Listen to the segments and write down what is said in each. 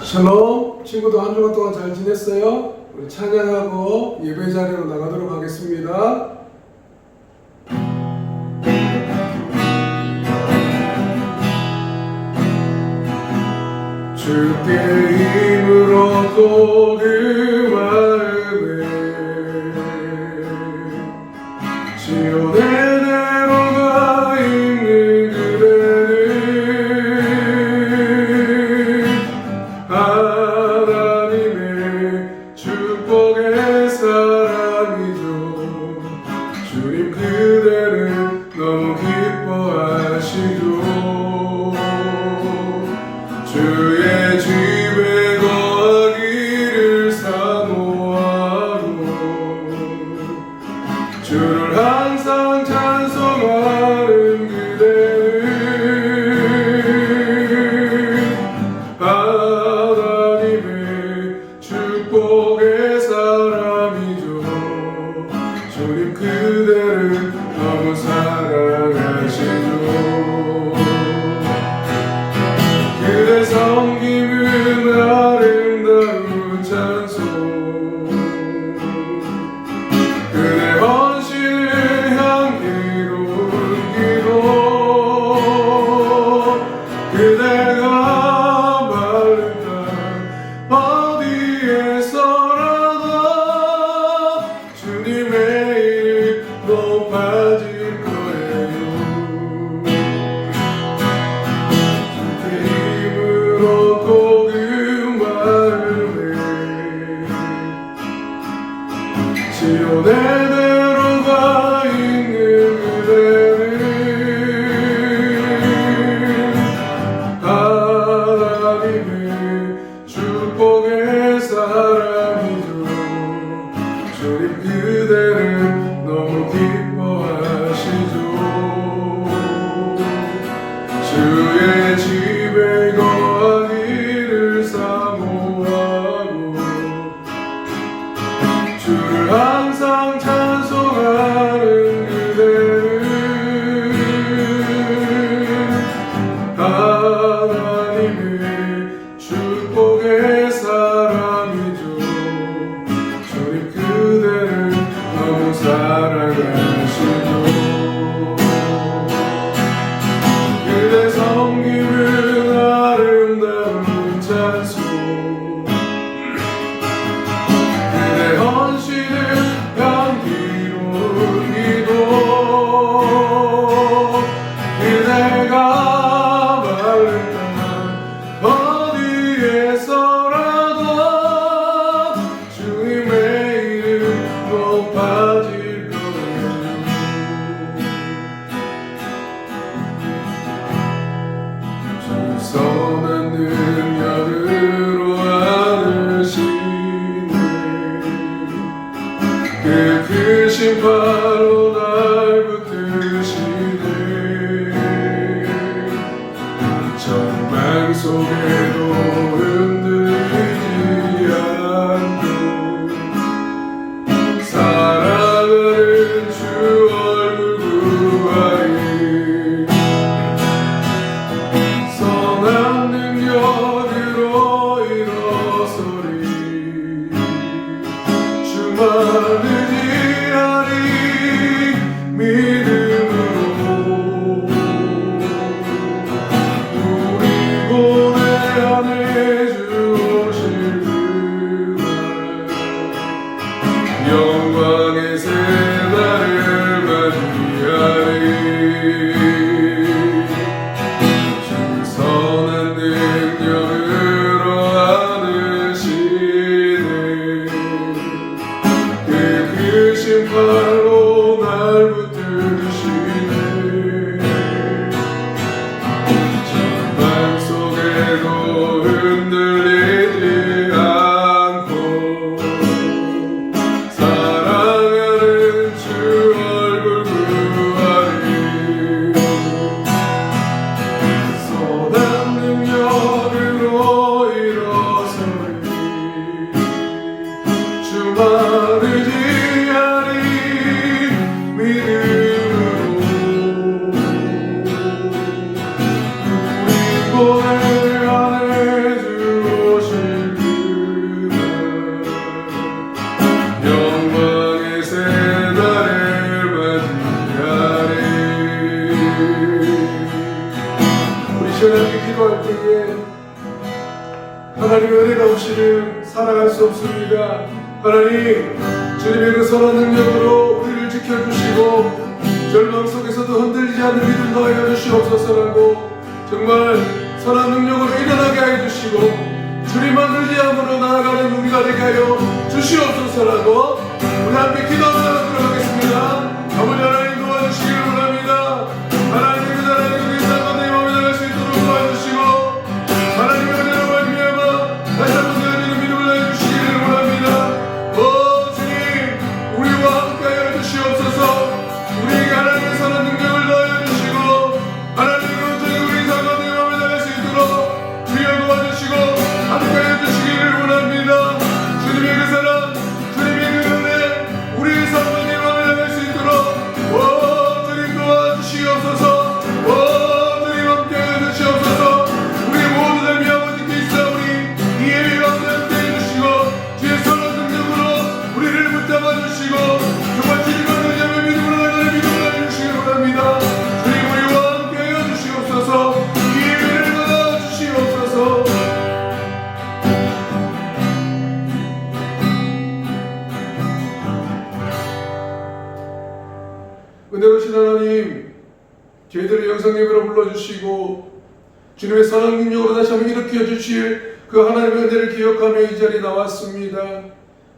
샬롬, 친구도 한 주간 동안 잘 지냈어요? 우리 찬양하고 예배 자리로 나가도록 하겠습니다. 주께 힘을 얻고 그 마음에 시온의 내려가 있는 그대는 하나님의 축복의 사람이죠. 주님 그대는 너무 기뻐하시죠. 주의 집에 거하기를 사모하고 주를 항상 찬송하는 그대는 하나님의 축복의 사람이죠. 주님 그대를 너무 사랑하시죠. 그대 섬김은 아름다운 찬송, 그대 헌신은 향기로운 기도, 그대가 마른 땅 어디에서라도 주님의 이름 높아질 거예요. 얻고 그 마음에 시온의 내려가 있는 그대는 하나님의 축복의 사람이죠. 주님 그대는 너무 기뻐하시죠. 주의 집에 거하기를 사모하고 주를 항상 찬송하는 그대는 하나님의 축복의 사람이죠. 주님 그대를 너무 사랑하시죠. 그대 섬김은 아름다운 찬송, 그대 헌신은 향기로운 기도, 그대가 마른 땅 어디에서라도 주님의 이름 높아질 거예요. 선한 능력으로 하나님의 은혜가 없이는 살아갈 수 없습니다. 하나님, 주님의 그 선한 능력으로 우리를 지켜주시고 절망 속에서도 흔들리지 않는 믿음 더하여 주시옵소서라고 정말 선한 능력으로 일어나게 하여 주시고 주님만 의지함으로 나아가는 우리가 되게 하여 주시옵소서라고 우리 함께 기도하며 들어가겠습니다. 아버지 하나님 도와주시기를 원합니다. 하나님의 하나님 우리 사건의 몸에 나갈 수 있도록 도와주시고 하나님의 은혜로 말미암아 다시 한번 되어지는 믿음을 해주시기를 원합니다. 주님 우리와 함께하여 주시옵소서. 우리에게 하나님의 선한 능력을 더하여 주시고 하나님의 온전히 우리 사건의 몸에 나갈 수 있도록 주여 도와주시고 함께하여 주시기를 원합니다. 주님의 그 사랑 주님의 그 은혜 우리의 사건의 몸에 나갈 수 있도록 주님 도와주시옵소서. 주님 함께하여 주시옵소서. 우리 모든 삶이 아버지께 있사오니 이 예배 가운데 함께해 주시고 주의 선한 능력으로 우리를 붙잡아 주시고 정말 주님을 의지하며 믿음으로 나가는 믿음을 해주시기 원합니다. 주님 우리와 함께하여 주시옵소서. 이 예배를 받아 주시옵소서. 은혜로우신 하나님, 저희들을 영성예배로 불러주시고 주님의 선한 능력으로 다시 한번 일으켜 주실 그 하나님의 은혜를 기억하며 이 자리에 나왔습니다.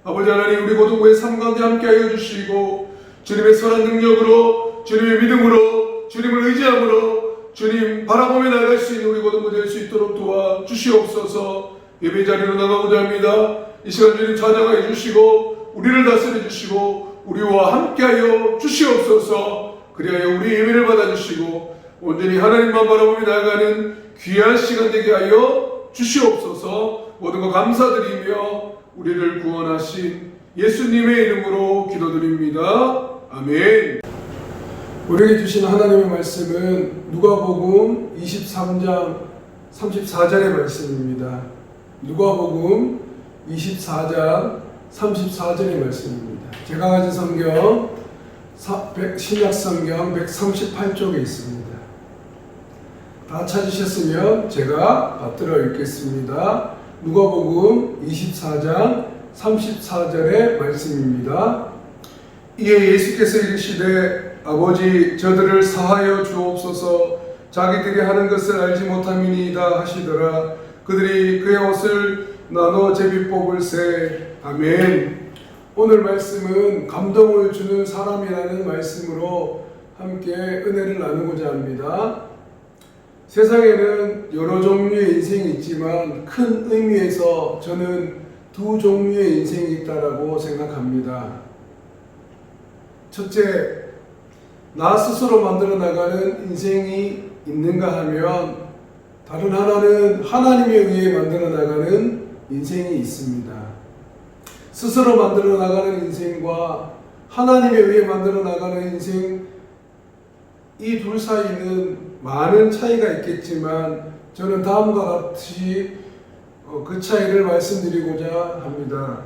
아버지 하나님, 우리 고등부의 삶 가운데 함께하여 주시고 주님의 선한 능력으로 주님의 믿음으로 주님을 의지함으로 주님 바라보며 나갈 수 있는 우리 고등부 될 수 있도록 도와 주시옵소서. 예배 자리로 나가고자 합니다. 이 시간 주님 찾아가 주시고 우리를 다스려 주시고 우리와 함께하여 주시옵소서. 그리하여 우리 예배를 받아주시고 온전히 하나님만 바라보며 나아가는 귀한 시간 되게 하여 주시옵소서. 모든 것 감사드리며 우리를 구원하신 예수님의 이름으로 기도드립니다. 아멘. 우리에게 주신 하나님의 말씀은 누가복음 23장 34절의 말씀입니다. 누가복음 24장 34절의 말씀입니다. 제가 가진 성경 신약 성경 138쪽에 있습니다. 다 찾으셨으면 제가 받들어 읽겠습니다. 누가복음 24장 34절의 말씀입니다. 이에 예수께서 이르시되 아버지 저들을 사하여 주옵소서. 자기들이 하는 것을 알지 못함이니이다 하시더라. 그들이 그의 옷을 나눠 제비 뽑을세. 아멘. 오늘 말씀은 감동을 주는 사람이라는 말씀으로 함께 은혜를 나누고자 합니다. 세상에는 여러 종류의 인생이 있지만 큰 의미에서 저는 두 종류의 인생이 있다고 생각합니다. 첫째, 나 스스로 만들어 나가는 인생이 있는가 하면 다른 하나는 하나님에 의해 만들어 나가는 인생이 있습니다. 스스로 만들어 나가는 인생과 하나님에 의해 만들어 나가는 인생, 이 둘 사이는 많은 차이가 있겠지만 저는 다음과 같이 그 차이를 말씀드리고자 합니다.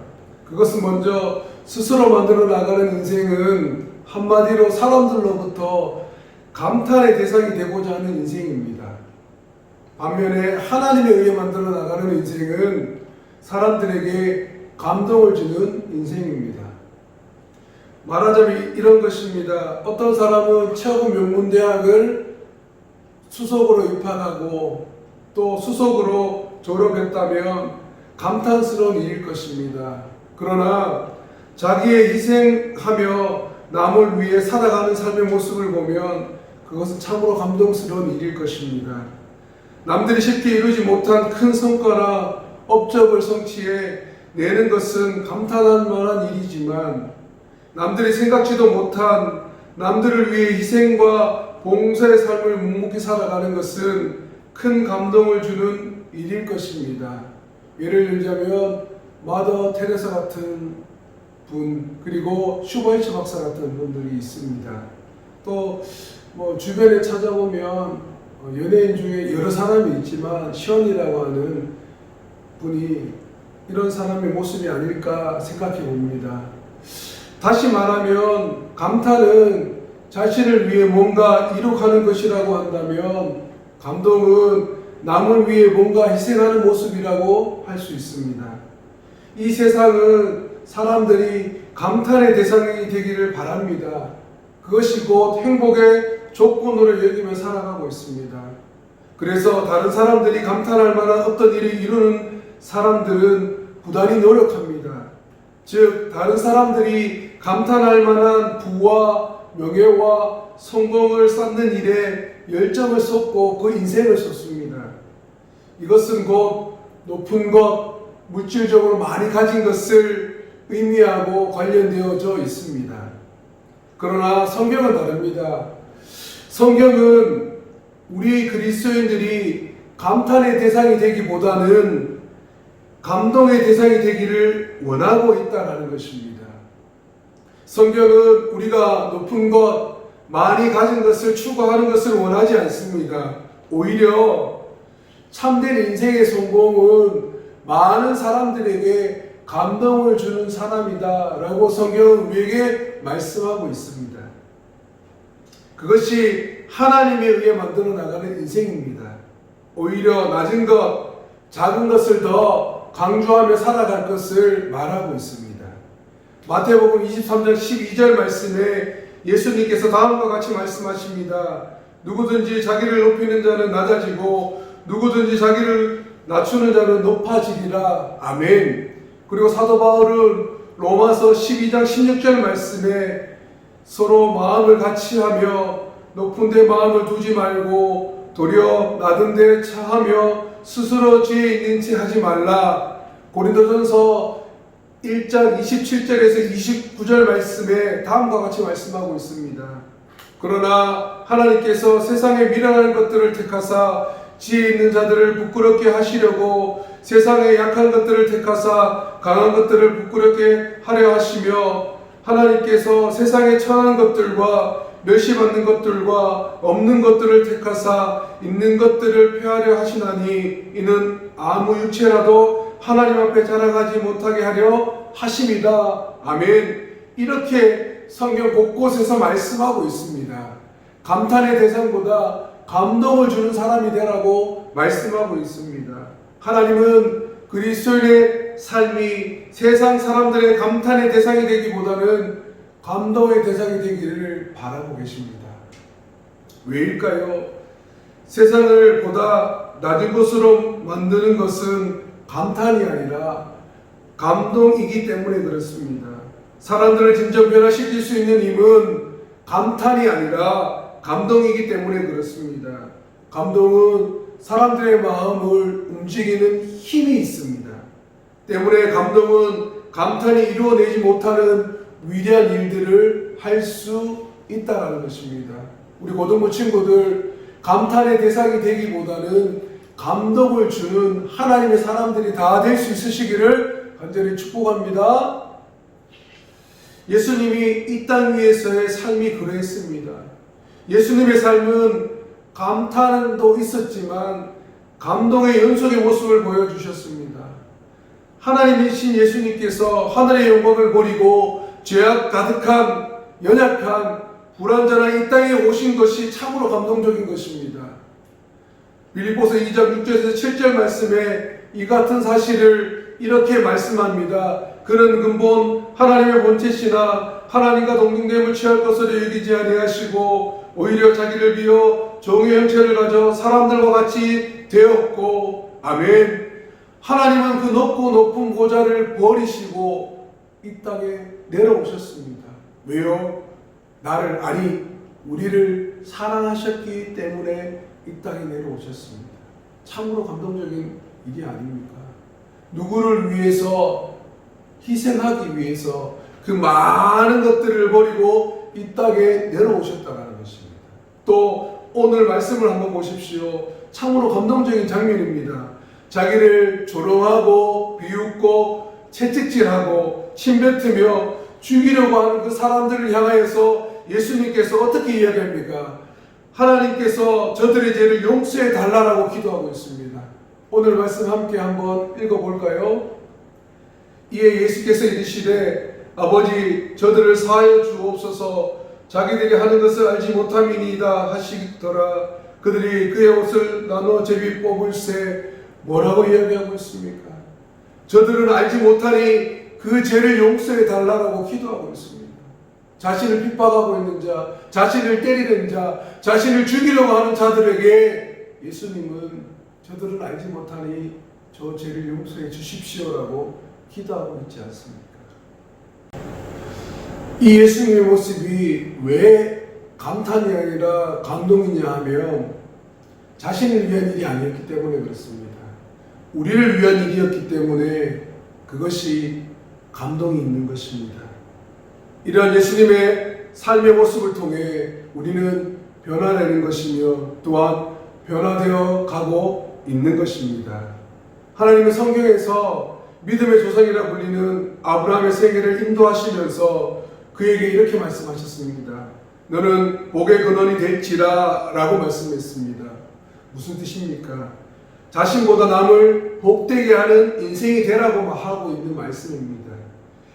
그것은 먼저 스스로 만들어 나가는 인생은 한마디로 사람들로부터 감탄의 대상이 되고자 하는 인생입니다. 반면에 하나님에 의해 만들어 나가는 인생은 사람들에게 감동을 주는 인생입니다. 말하자면 이런 것입니다. 어떤 사람은 최고 명문대학을 수석으로 입학하고 또 수석으로 졸업했다면 감탄스러운 일일 것입니다. 그러나 자기의 희생하며 남을 위해 살아가는 삶의 모습을 보면 그것은 참으로 감동스러운 일일 것입니다. 남들이 쉽게 이루지 못한 큰 성과나 업적을 성취해 내는 것은 감탄할 만한 일이지만 남들이 생각지도 못한 남들을 위해 희생과 봉사의 삶을 묵묵히 살아가는 것은 큰 감동을 주는 일일 것입니다. 예를 들자면 마더 테레사 같은 분, 그리고 슈바이처 박사 같은 분들이 있습니다. 또 주변에 찾아보면 연예인 중에 여러 사람이 있지만 시온이라고 하는 분이 이런 사람의 모습이 아닐까 생각해 봅니다. 다시 말하면 감탄은 자신을 위해 뭔가 이룩하는 것이라고 한다면 감동은 남을 위해 뭔가 희생하는 모습이라고 할 수 있습니다. 이 세상은 사람들이 감탄의 대상이 되기를 바랍니다. 그것이 곧 행복의 조건으로 여기며 살아가고 있습니다. 그래서 다른 사람들이 감탄할 만한 어떤 일을 이루는 사람들은 부단히 노력합니다. 즉 다른 사람들이 감탄할 만한 부와 명예와 성공을 쌓는 일에 열정을 쏟고 그 인생을 쏟습니다. 이것은 곧 높은 것, 물질적으로 많이 가진 것을 의미하고 관련되어져 있습니다. 그러나 성경은 다릅니다. 성경은 우리 그리스도인들이 감탄의 대상이 되기보다는 감동의 대상이 되기를 원하고 있다는 것입니다. 성경은 우리가 높은 것, 많이 가진 것을 추구하는 것을 원하지 않습니다. 오히려 참된 인생의 성공은 많은 사람들에게 감동을 주는 사람이다 라고 성경은 우리에게 말씀하고 있습니다. 그것이 하나님에 의해 만들어 나가는 인생입니다. 오히려 낮은 것, 작은 것을 더 강조하며 살아갈 것을 말하고 있습니다. 마태복음 23장 12절 말씀에 예수님께서 다음과 같이 말씀하십니다. 누구든지 자기를 높이는 자는 낮아지고 누구든지 자기를 낮추는 자는 높아지리라. 아멘. 그리고 사도 바울은 로마서 12장 16절 말씀에 서로 마음을 같이 하며 높은 데 마음을 두지 말고 도리어 낮은 데 차하며 스스로 지혜 있는 체 하지 말라. 고린도전서 1장 27절에서 29절 말씀에 다음과 같이 말씀하고 있습니다. 그러나 하나님께서 세상의 미련한 것들을 택하사 지혜 있는 자들을 부끄럽게 하시려고 세상의 약한 것들을 택하사 강한 것들을 부끄럽게 하려 하시며 하나님께서 세상의 천한 것들과 멸시받는 것들과 없는 것들을 택하사 있는 것들을 폐하려 하시나니 이는 아무 육체라도 하나님 앞에 자랑하지 못하게 하려 하심이다. 아멘. 이렇게 성경 곳곳에서 말씀하고 있습니다. 감탄의 대상보다 감동을 주는 사람이 되라고 말씀하고 있습니다. 하나님은 그리스도인의 삶이 세상 사람들의 감탄의 대상이 되기보다는 감동의 대상이 되기를 바라고 계십니다. 왜일까요? 세상을 보다 낮은 것으로 만드는 것은 감탄이 아니라 감동이기 때문에 그렇습니다. 사람들을 진정 변화시킬 수 있는 힘은 감탄이 아니라 감동이기 때문에 그렇습니다. 감동은 사람들의 마음을 움직이는 힘이 있습니다. 때문에 감동은 감탄이 이루어내지 못하는 위대한 일들을 할 수 있다는 것입니다. 우리 고등부 친구들 감탄의 대상이 되기보다는 감동을 주는 하나님의 사람들이 다 될 수 있으시기를 간절히 축복합니다. 예수님이 이 땅 위에서의 삶이 그러했습니다. 예수님의 삶은 감탄도 있었지만 감동의 연속의 모습을 보여주셨습니다. 하나님이신 예수님께서 하늘의 영광을 버리고 죄악 가득한 연약한 불완전한 이 땅에 오신 것이 참으로 감동적인 것입니다. 빌립보서 2장 6절에서 7절 말씀에 이 같은 사실을 이렇게 말씀합니다. 그는 근본 하나님의 본체시나 하나님과 동등됨을 취할 것으로 여기지 아니하시고 오히려 자기를 비어 종의 형체를 가져 사람들과 같이 되었고 아멘. 하나님은 그 높고 높은 보좌를 버리시고 이 땅에 내려오셨습니다. 왜요? 나를 아니 우리를 사랑하셨기 때문에 이 땅에 내려오셨습니다. 참으로 감동적인 일이 아닙니까? 누구를 위해서 희생하기 위해서 그 많은 것들을 버리고 이 땅에 내려오셨다는 것입니다. 또 오늘 말씀을 한번 보십시오. 참으로 감동적인 장면입니다. 자기를 조롱하고 비웃고 채찍질하고 침뱉으며 죽이려고 하는 그 사람들을 향하여서 예수님께서 어떻게 이야기합니까? 하나님께서 저들의 죄를 용서해 달라고 기도하고 있습니다. 오늘 말씀 함께 한번 읽어볼까요? 이에 예수께서 이르시되 아버지 저들을 사하여 주옵소서 자기들이 하는 것을 알지 못함이니이다 하시더라. 그들이 그의 옷을 나눠 제비 뽑을새 뭐라고 이야기하고 있습니까? 저들은 알지 못하니 그 죄를 용서해 달라고 기도하고 있습니다. 자신을 핍박하고 있는 자, 자신을 때리는 자, 자신을 죽이려고 하는 자들에게 예수님은 저들은 알지 못하니 저 죄를 용서해 주십시오라고 기도하고 있지 않습니까? 이 예수님의 모습이 왜 감탄이 아니라 감동이냐 하면 자신을 위한 일이 아니었기 때문에 그렇습니다. 우리를 위한 일이었기 때문에 그것이 감동이 있는 것입니다. 이러한 예수님의 삶의 모습을 통해 우리는 변화되는 것이며 또한 변화되어 가고 있는 것입니다. 하나님은 성경에서 믿음의 조상이라 불리는 아브라함의 생애를 인도하시면서 그에게 이렇게 말씀하셨습니다. 너는 복의 근원이 될지라 라고 말씀했습니다. 무슨 뜻입니까? 자신보다 남을 복되게 하는 인생이 되라고 하고 있는 말씀입니다.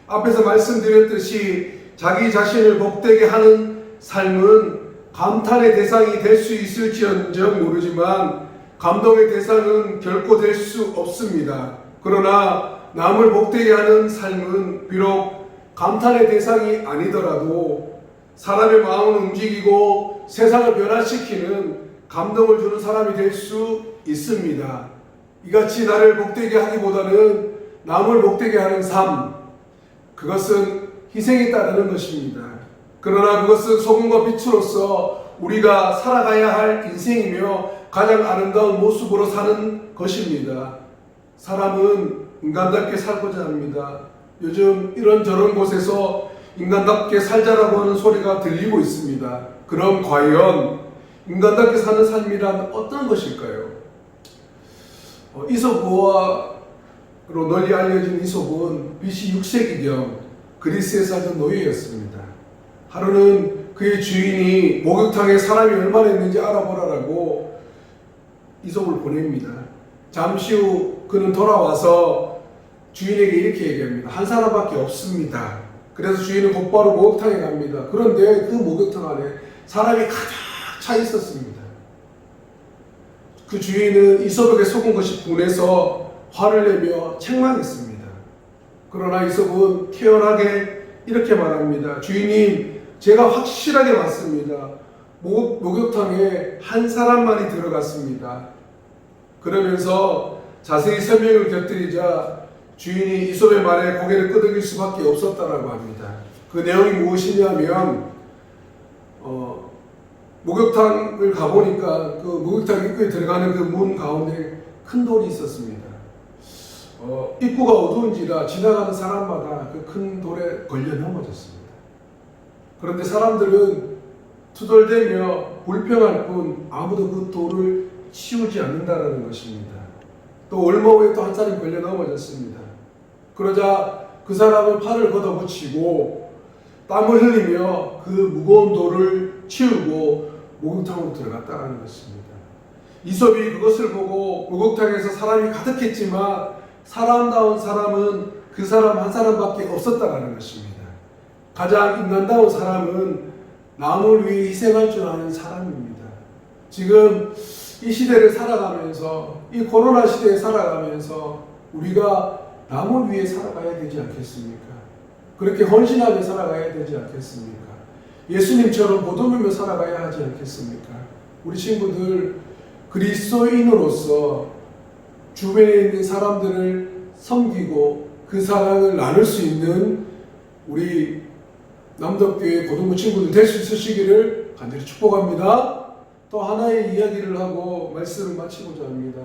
앞에서 말씀드렸듯이 자기 자신을 복되게 하는 삶은 감탄의 대상이 될 수 있을지언정 모르지만 감동의 대상은 결코 될 수 없습니다. 그러나 남을 복되게 하는 삶은 비록 감탄의 대상이 아니더라도 사람의 마음을 움직이고 세상을 변화시키는 감동을 주는 사람이 될 수 있습니다. 이같이 나를 복되게 하기보다는 남을 복되게 하는 삶, 그것은 희생이 따르는 것입니다. 그러나 그것은 소금과 빛으로서 우리가 살아가야 할 인생이며 가장 아름다운 모습으로 사는 것입니다. 사람은 인간답게 살고자 합니다. 요즘 이런저런 곳에서 인간답게 살자라고 하는 소리가 들리고 있습니다. 그럼 과연 인간답게 사는 삶이란 어떤 것일까요? 이솝우화로 널리 알려진 이솝은 BC 6세기경 그리스에 살던 노예였습니다. 하루는 그의 주인이 목욕탕에 사람이 얼마나 있는지 알아보라라고 이솝을 보냅니다. 잠시 후 그는 돌아와서 주인에게 이렇게 얘기합니다. 한 사람밖에 없습니다. 그래서 주인은 곧바로 목욕탕에 갑니다. 그런데 그 목욕탕 안에 사람이 가득 차 있었습니다. 그 주인은 이솝에게 속은 것이 분해서 화를 내며 책망했습니다. 그러나 이솝은 태연하게 이렇게 말합니다. 주인님, 제가 확실하게 맞습니다. 목욕탕에 한 사람만이 들어갔습니다. 그러면서 자세히 설명을 곁들이자 주인이 이솝의 말에 고개를 끄덕일 수밖에 없었다라고 합니다. 그 내용이 무엇이냐면 목욕탕을 가보니까 그 목욕탕 입구에 들어가는 그 문 가운데 큰 돌이 있었습니다. 입구가 어두운지라 지나가는 사람마다 그 큰 돌에 걸려 넘어졌습니다. 그런데 사람들은 투덜대며 불평할 뿐 아무도 그 돌을 치우지 않는다는 것입니다. 또 얼마 후에 또 한 사람이 걸려 넘어졌습니다. 그러자 그 사람은 팔을 걷어붙이고 땀을 흘리며 그 무거운 돌을 치우고 목욕탕으로 들어갔다는 것입니다. 이솝이 그것을 보고 목욕탕에서 사람이 가득했지만 사람다운 사람은 그 사람 한 사람밖에 없었다는 것입니다. 가장 인간다운 사람은 남을 위해 희생할 줄 아는 사람입니다. 지금 이 시대를 살아가면서 이 코로나 시대에 살아가면서 우리가 남을 위해 살아가야 되지 않겠습니까? 그렇게 헌신하게 살아가야 되지 않겠습니까? 예수님처럼 보도면며 살아가야 하지 않겠습니까? 우리 친구들 그리스도인으로서 주변에 있는 사람들을 섬기고 그 사랑을 나눌 수 있는 우리 남덕교회 고등부 친구들 될 수 있으시기를 간절히 축복합니다. 또 하나의 이야기를 하고 말씀을 마치고자 합니다.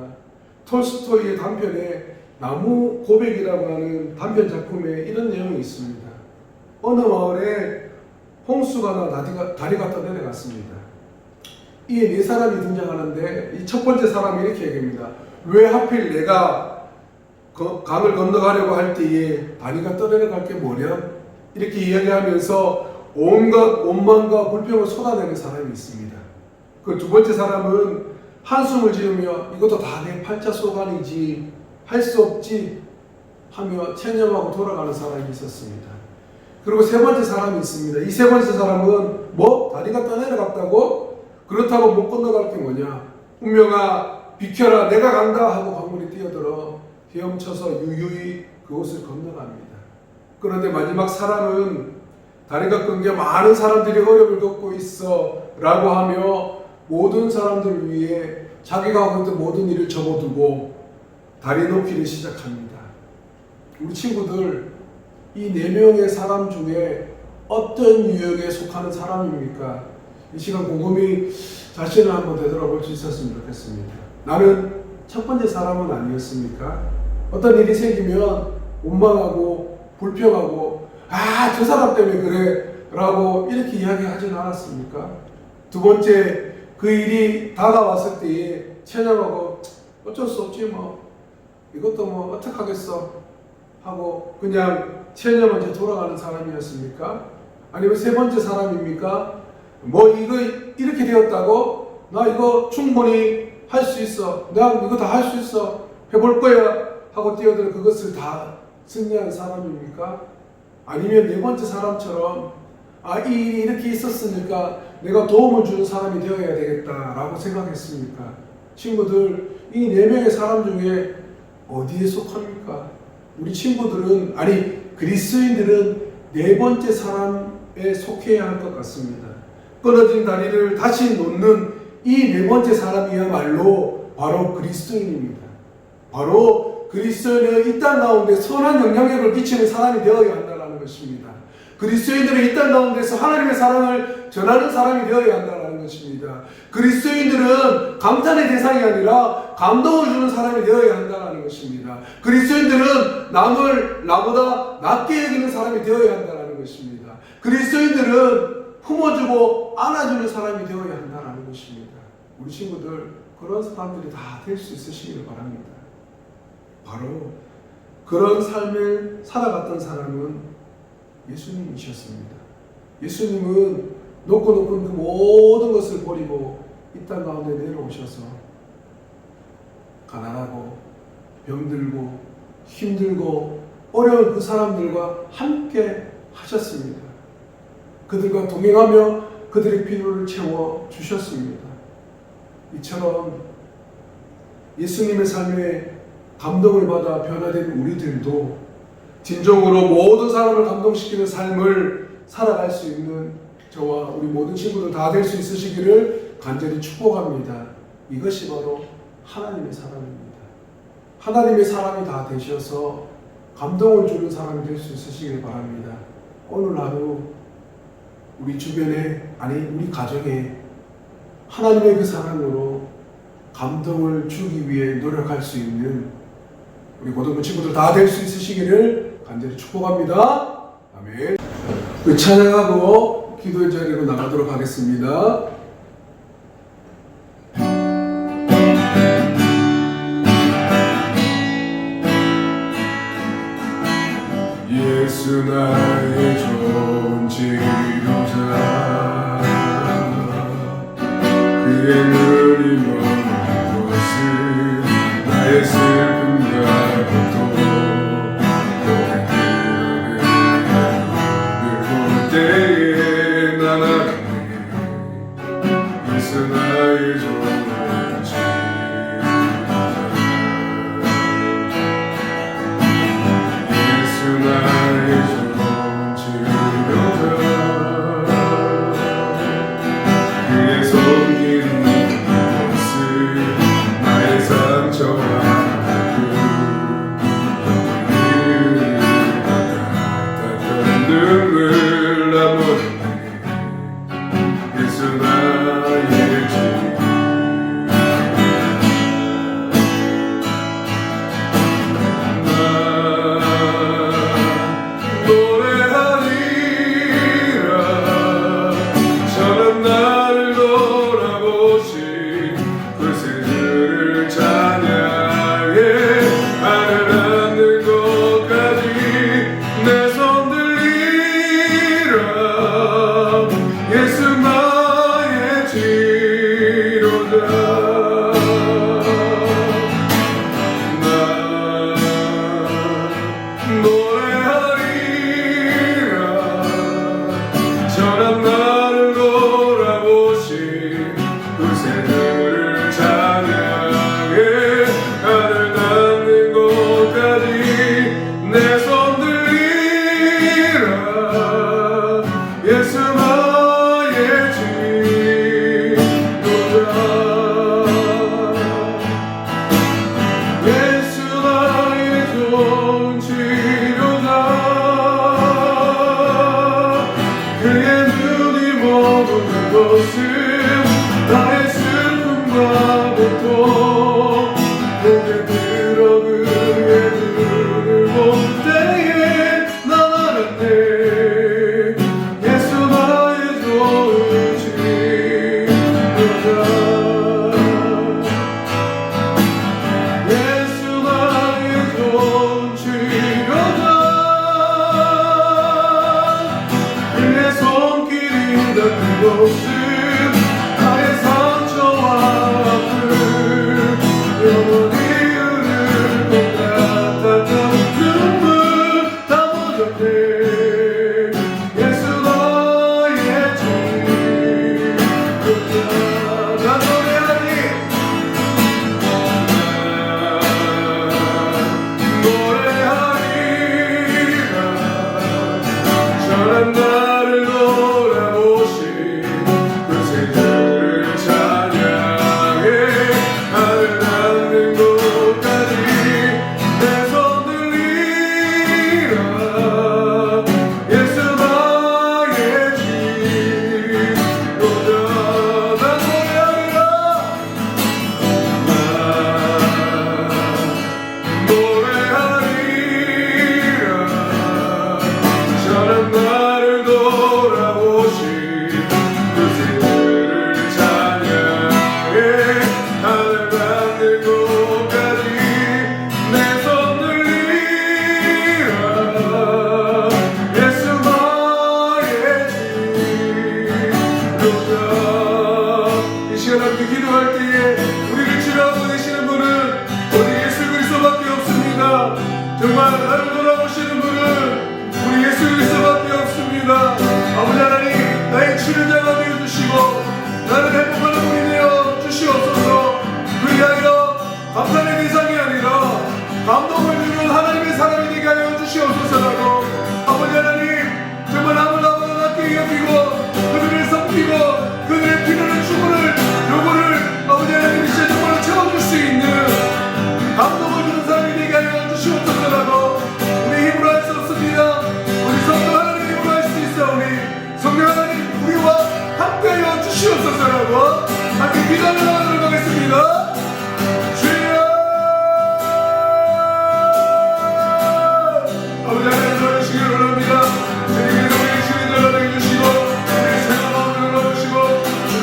톨스토이의 단편에 나무 고백이라고 하는 단편 작품에 이런 내용이 있습니다. 어느 마을에 홍수가 나 다리가 떠내려갔습니다. 이에 네 사람이 등장하는데 이 첫 번째 사람이 이렇게 얘기합니다. 왜 하필 내가 강을 건너가려고 할 때에 다리가 떠내려갈 게 뭐냐? 이렇게 이야기하면서 온갖 원망과 불평을 쏟아내는 사람이 있습니다. 그 두 번째 사람은 한숨을 지으며 이것도 다 내 팔자 소관이지 할 수 없지 하며 체념하고 돌아가는 사람이 있었습니다. 그리고 세 번째 사람이 있습니다. 이 세 번째 사람은 다리가 떠내려갔다고? 그렇다고 못 건너갈 게 뭐냐? 운명아 비켜라 내가 간다 하고 강물이 뛰어들어 헤엄쳐서 유유히 그곳을 건너갑니다. 그런데 마지막 사람은 다리가 끊겨 많은 사람들이 어려움을 겪고 있어 라고 하며 모든 사람들 위해 자기가 하고 있던 모든 일을 접어두고 다리 놓기를 시작합니다. 우리 친구들, 이 4명의 사람 중에 어떤 유형에 속하는 사람입니까? 이 시간 곰곰이 자신을 한번 되돌아볼 수 있었으면 좋겠습니다. 나는 첫 번째 사람은 아니었습니까? 어떤 일이 생기면 원망하고 불평하고 저 사람 때문에 그래 라고 이렇게 이야기하지는 않았습니까? 두 번째, 그 일이 다가왔을 때에 체념하고 어쩔 수 없지 뭐 이것도 뭐 어떡하겠어 하고 그냥 체념한 채 돌아가는 사람이었습니까? 아니면 세 번째 사람입니까? 뭐 이거 이렇게 되었다고? 나 이거 충분히 할 수 있어. 나 이거 다 할 수 있어. 해볼 거야 하고 뛰어들어 그것을 다 승리한 사람입니까? 아니면 네 번째 사람처럼 이 일이 이렇게 있었으니까 내가 도움을 주는 사람이 되어야 되겠다라고 생각했습니까? 친구들, 이 4명의 사람 중에 어디에 속합니까? 우리 친구들은, 그리스도인들은 네 번째 사람에 속해야 할 것 같습니다. 끊어진 다리를 다시 놓는 이 네 번째 사람이야말로 바로 그리스도인입니다. 바로 그리스도인은 이 땅 가운데 선한 영향력을 끼치는 사람이 되어야 한다는 것입니다. 그리스도인들은 이 땅 가운데서 하나님의 사랑을 전하는 사람이 되어야 한다는 것입니다. 그리스도인들은 감탄의 대상이 아니라 감동을 주는 사람이 되어야 한다는 것입니다. 그리스도인들은 남을 나보다 낮게 여기는 사람이 되어야 한다는 것입니다. 그리스도인들은 품어주고 안아주는 사람이 되어야 한다는 것입니다. 우리 친구들, 그런 사람들이 다 될 수 있으시길 바랍니다. 바로 그런 삶을 살아갔던 사람은 예수님이셨습니다. 예수님은 높고 높은 그 모든 것을 버리고 이 땅 가운데 내려오셔서 가난하고 병들고 힘들고 어려운 그 사람들과 함께 하셨습니다. 그들과 동행하며 그들의 필요를 채워 주셨습니다. 이처럼 예수님의 삶에 감동을 받아 변화된 우리들도 진정으로 모든 사람을 감동시키는 삶을 살아갈 수 있는 저와 우리 모든 친구들 다 될 수 있으시기를 간절히 축복합니다. 이것이 바로 하나님의 사랑입니다. 하나님의 사람이 다 되셔서 감동을 주는 사람이 될 수 있으시길 바랍니다. 오늘 하루 우리 주변에, 우리 가정에 하나님의 그 사랑으로 감동을 주기 위해 노력할 수 있는 우리 고등부 친구들 다 될 수 있으시기를 간절히 축복합니다. 아멘. 찬양하고 기도의 자리로 나가도록 하겠습니다. 예수 나의 좋은 치료자, 그의 눈이 먼 것은 나의 슬픔과 고통, 늘 볼 때에 난 알았네. 예수 나의 좋은 치료자, 예수 나의 좋은 치료자, 그의 손길은 나의 상처와 눈물 나무니 예수 나의 주, 나 노래하리라. 저는 나를 돌아보신 구세주를 찬양해 하늘 닿는 곳까지 내 손 들리라. 예수 나의 치료자, 나 노래하리라. 저런 나를 돌아보신 좋은 치료다. 그의 눈이 머무는 것은 나의 슬픔과 고통, 고개 들어 그의 눈을 볼 때에 난 알았네. 예수 나의 좋은 치료다. 예수 나의 좋은 치료다. 그의 손길이 닿는 곳은 나의 상처와 아픔 영원히 흐를 것 같았던 눈물 다 묻었네. 예수 나의 치료다. 난 노래하리. 저런 나를 돌아보신 그 세주를 찬양해. 하늘 닿는 곳까지 내 손 들리라. 예수 나의 치료다. 난 노래하리라. 노래하리라. 저런 나를 돌아보신 그 세주를 찬양해. 하늘 닿는 곳까지 내 손 들리라. 예수 나의 치료다. 이 시간 함께 기도할 때에 우리를 치료하고 계시는 분은 오직 예수 그리스도밖에 없습니다. 정말 나를 돌아보시는 분은 우리 예수 그리스도밖에 없습니다. 아버지 하나님, 나의 치료자가 되어주시고 나를 행복하는 분이 되어 주시옵소서. 그리하여 감탄의 대상이 아니라 감동을 주는 하나님의 사람이 되게 하여 주시옵소서라고. 아버지 하나님, 정말 아무나 낮게 여기고 그들을 섬기고 그들의 필요를 주문을 요구를 아버지 하나님 진짜 정말 채워줄 수 있는 감동을 주는 사람이 되게 하여 주시옵소서라고. 우리 힘으로 할 수 없습니다. 우리 성령 하나님 힘으로 할 수 있사오니 성령 하나님 우리와 함께하여 주시옵소서라고 함께 기도하며 나가도록 하겠습니다. 주여. 아버지 하나님 도와주시기를 원합니다. 주님께서 우리 주님들 나눠 주시고 우리의 새로운 마음을 열어주시고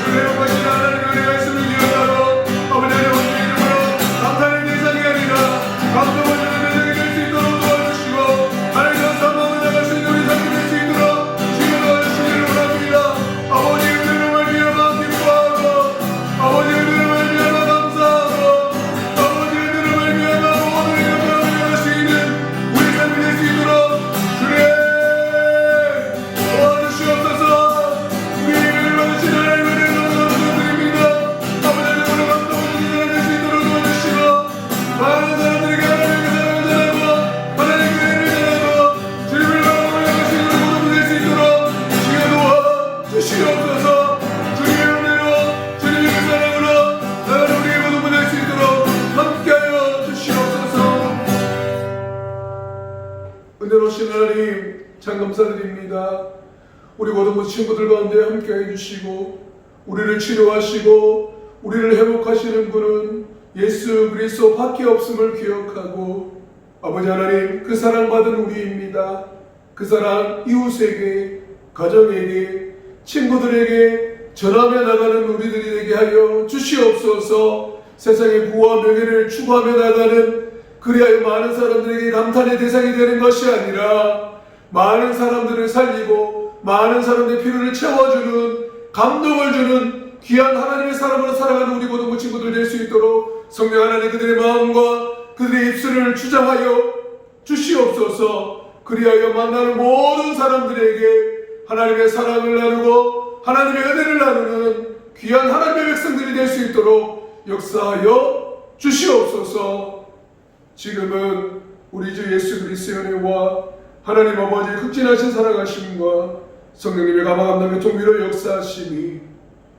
우리를 행복하신 하나님의 은혜가 있음을 기억하고 아버지 하나님 오늘 이름으로 감탄의 대상이 아니라 감동을 주는 대상이 될 수 있도록 도와주시고 하나님의 사망을 나갈 수 있는 우리 삶이 될 수 있도록 주여 도와주시기를 원합니다. 아버지 은혜를 말미암아 기뻐하고 아버지 은혜를 말미암아 감사하고 아버지 은혜를 말미암아 모든 영광을 받을 수 있는 우리 삶이 될 수 있도록 주님 도와주시옵소서. 우리 은혜를 받으신 하나님의 은혜를 감사드립니다. 아버지 하나님 오늘 감동을 주신 사람 될 수 있도록 도와주시고 많은 사람들에게 하나님의 사랑을 전하고 하나님의 은혜를 전하고 주님을 바라보며 하시는 모든 될 수 있도록 주여 도와주시옵소서. 주님의 은혜로 주님의 사랑으로 나가는 우리의 모든 될 수 있도록 함께하여 주시옵소서. 은혜로우신 하나님 참 감사드립니다. 우리 모든 친구들 가운데 함께해 주시고 우리를 치료하시고 우리를 회복하시는 분은 예수 그리스도밖에 없음을 기억하고 아버지 하나님 그 사랑받은 우리입니다. 그 사랑 이웃에게 가정에게 친구들에게 전하며 나가는 우리들이 되게 하여 주시옵소서. 세상의 부와 명예를 추구하며 나가는 그리하여 많은 사람들에게 감탄의 대상이 되는 것이 아니라 많은 사람들을 살리고 많은 사람들의 필요를 채워주는 감동을 주는 귀한 하나님의 사람으로 살아가는 우리 모든 친구들 될 수 있도록 성령 하나님 그들의 마음과 그들의 입술을 주장하여 주시옵소서. 그리하여 만나는 모든 사람들에게 하나님의 사랑을 나누고 하나님의 은혜를 나누는 귀한 하나님의 백성들이 될 수 있도록 역사하여 주시옵소서. 지금은 우리 주 예수 그리스도의 은혜와 하나님 아버지의 극진하신 사랑하심과 성령님의 감화감동의 통비로 역사하심이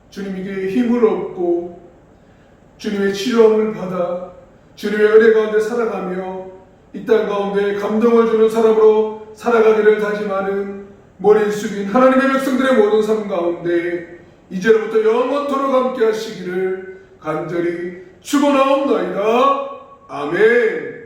주님에게 힘을 얻고 주님의 치료함을 받아 주님의 은혜 가운데 살아가며 이 땅 가운데 감동을 주는 사람으로 살아가기를 다짐하는 머리 숙인 하나님의 백성들의 모든 삶 가운데 이제로부터 영원토록 함께 하시기를 간절히 축원하옵나이다. 아멘.